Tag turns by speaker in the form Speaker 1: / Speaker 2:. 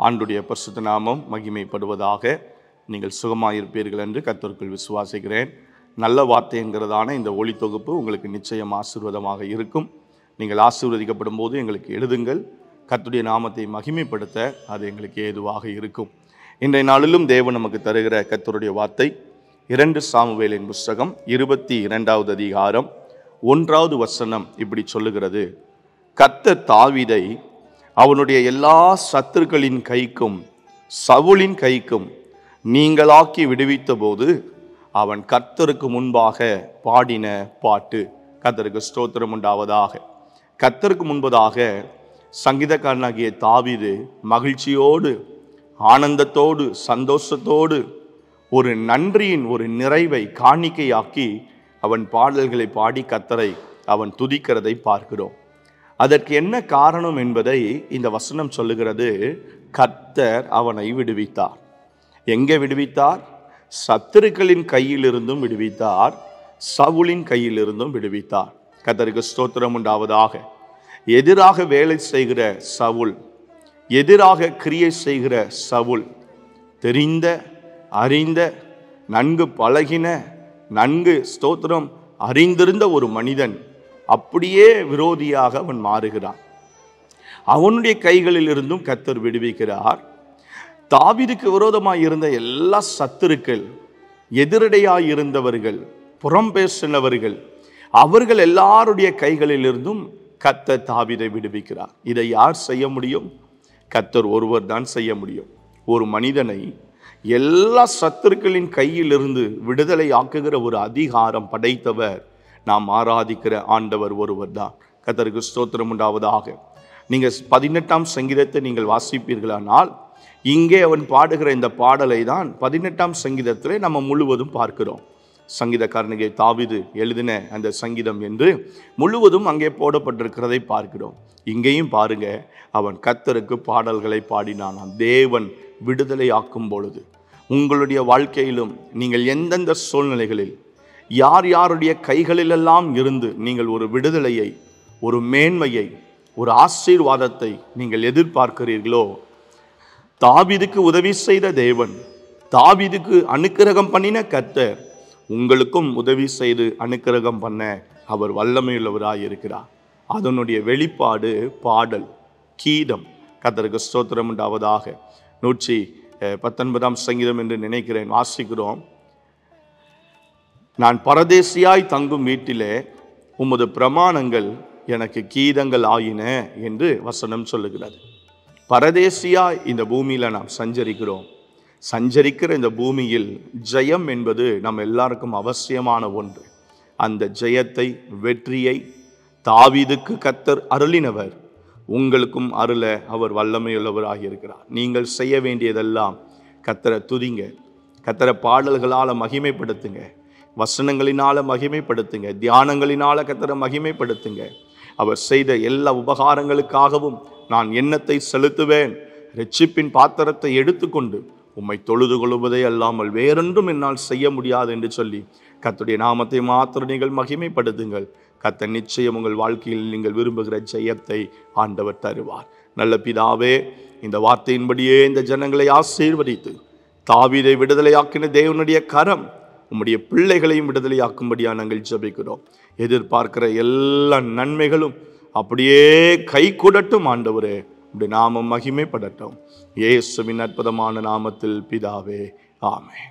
Speaker 1: ஆண்டுடைய பரிசுத்த நாமம் மகிமைப்படுவதாக. நீங்கள் சுகமாயிருப்பீர்கள் என்று கர்த்தருக்குள் விசுவாசிக்கிறேன். நல்ல வார்த்தைங்கிறதான இந்த ஒளி தொகுப்பு உங்களுக்கு நிச்சயம் ஆசீர்வாதமாக இருக்கும். நீங்கள் ஆசீர்வதிக்கப்படும் போது எங்களுக்கு எழுதுங்கள். கர்த்தருடைய நாமத்தை மகிமைப்படுத்த அது எங்களுக்கு ஏதுவாக இருக்கும். இன்றைய நாளிலும் தேவன் நமக்கு தருகிற கர்த்தருடைய வார்த்தை 2 சாமுவேலின் புஸ்தகம் 22வது அதிகாரம் 1வது வசனம் இப்படி சொல்லுகிறது. கர்த்தர் தாவீதை அவனுடைய எல்லா சத்துருக்களின் கைக்கும் சவுலின் கைக்கும் நீங்களாக்கி விடுவித்த போது அவன் கர்த்தருக்கு முன்பாக பாடின பாட்டு. கர்த்தருக்கு ஸ்தோத்திரம் உண்டாவதாக. கர்த்தருக்கு முன்பதாக சங்கீதக்காரனாகிய தாவீது மகிழ்ச்சியோடு, ஆனந்தத்தோடு, சந்தோஷத்தோடு ஒரு நன்றியின் ஒரு நிறைவை காணிக்கையாக்கி அவன் பாடல்களை பாடி கர்த்தரை அவன் துதிக்கிறதை பார்க்கிறோம். அதற்கு என்ன காரணம் என்பதை இந்த வசனம் சொல்லுகிறது. கர்த்தர் அவனை விடுவித்தார். எங்கே விடுவித்தார்? சத்துருக்களின் கையிலிருந்தும் விடுவித்தார், சவுலின் கையிலிருந்தும் விடுவித்தார். கர்த்தருக்கு ஸ்தோத்திரம் உண்டாவதாக. எதிராக வேலை செய்கிற சவுல், எதிராக கிரியை செய்கிற சவுல், தெரிந்த அறிந்த நன்கு பழகின நன்கு ஸ்தோத்திரம் அறிந்திருந்த ஒரு மனிதன் அப்படியே விரோதியாக அவன் மாறுகிறான். அவனுடைய கைகளில் இருந்தும் கர்த்தர் விடுவிக்கிறார். தாவீதுக்கு விரோதமாய் இருந்த எல்லா சத்துருக்கள், எதிரடையாய் இருந்தவர்கள், புறம் பேசினவர்கள், அவர்கள் எல்லாருடைய கைகளில் இருந்தும் கர்த்தர் தாவீதை விடுவிக்கிறார். இதை யார் செய்ய முடியும்? கர்த்தர் ஒருவர் தான் செய்ய முடியும். ஒரு மனிதனை எல்லா சத்துருக்களின் கையிலிருந்து விடுதலை ஆக்குகிற ஒரு அதிகாரம் படைத்தவர் நாம் ஆராதிக்கிற ஆண்டவர் ஒருவர் தான். கர்த்தருக்கு ஸ்தோத்திரம் உண்டாவதாக. நீங்கள் 18ஆம் சங்கீதத்தை நீங்கள் வாசிப்பீர்களானால் இங்கே அவன் பாடுகிற இந்த பாடலை தான் 18ஆம் சங்கீதத்திலே நம்ம முழுவதும் பார்க்கிறோம். சங்கீதக்காரனுக்கு தாவீது எழுதின அந்த சங்கீதம் என்று முழுவதும் அங்கே போடப்பட்டிருக்கிறதை பார்க்கிறோம். இங்கேயும் பாருங்க, அவன் கர்த்தருக்கு பாடல்களை பாடினான். தேவன் விடுதலை ஆக்கும் பொழுது உங்களுடைய வாழ்க்கையிலும் நீங்கள் எந்தெந்த சூழ்நிலைகளில் யார் யாருடைய கைகளிலெல்லாம் இருந்து நீங்கள் ஒரு விடுதலையை, ஒரு மேன்மையை, ஒரு ஆசீர்வாதத்தை நீங்கள் எதிர்பார்க்கிறீர்களோ, தாவீதுக்கு உதவி செய்த தேவன், தாவீதுக்கு அனுக்கிரகம் பண்ணின கர்த்தர் உங்களுக்கும் உதவி செய்து அனுக்கிரகம் பண்ண அவர் வல்லமையுள்ளவராய் இருக்கிறார். அதனுடைய வெளிப்பாடு பாடல், கீதம். கர்த்தருக்கு ஸ்தோத்திரம் உண்டாவதாக. 119ஆம் சங்கீதம் என்று நினைக்கிறேன். வாசிக்கிறோம். நான் பரதேசியாய் தங்கும் வீட்டிலே உமது பிரமாணங்கள் எனக்கு கீதங்கள் ஆயின என்று வசனம் சொல்லுகிறது. பரதேசியாய் இந்த பூமியில நாம் சஞ்சரிக்கிறோம். சஞ்சரிக்கிற இந்த பூமியில் ஜெயம் என்பது நம்ம எல்லாருக்கும் அவசியமான ஒன்று. அந்த ஜெயத்தை, வெற்றியை தாவீதுக்கு கர்த்தர் அருளினவர், உங்களுக்கும் அருள அவர் வல்லமையுள்ளவராக இருக்கிறார். நீங்கள் செய்ய வேண்டியதெல்லாம் கர்த்தரை துதிங்க, கர்த்தரை பாடல்களால் மகிமைப்படுத்துங்க, வசனங்களினால மகிமைப்படுத்துங்க, தியானங்களினால கர்த்தரை மகிமைப்படுத்துங்க. அவர் செய்த எல்லா உபகாரங்களுக்காகவும் நான் எண்ணத்தை செலுத்துவேன், இரட்சிப்பின் பாத்திரத்தை எடுத்துக்கொண்டு உம்மை தொழுது கொள்வதே அல்லாமல் வேறொன்றும் என்னால் செய்ய முடியாது என்று சொல்லி கர்த்தருடைய நாமத்தை மாத்திரம் நீங்கள் மகிமைப்படுத்துங்கள். கர்த்தர் நிச்சயம் உங்கள் வாழ்க்கையில் நீங்கள் விரும்புகிற ஜெயத்தை ஆண்டவர் தருவார். நல்ல பிதாவே, இந்த வார்த்தையின்படியே இந்த ஜனங்களை ஆசீர்வதித்து தாவீதை விடுதலையாக்கின தேவனுடைய கரம் உம்முடைய பிள்ளைகளையும் விடுதலையாக்கும்படியா நாங்கள் ஜெபிக்கிறோம். எதிர்பார்க்கிற எல்லா நன்மைகளும் அப்படியே கை கூடட்டும் ஆண்டவரே. உம்முடைய நாமம் மகிமைப்படட்டும். இயேசுவின் அற்புதமான நாமத்தில் பிதாவே, ஆமென்.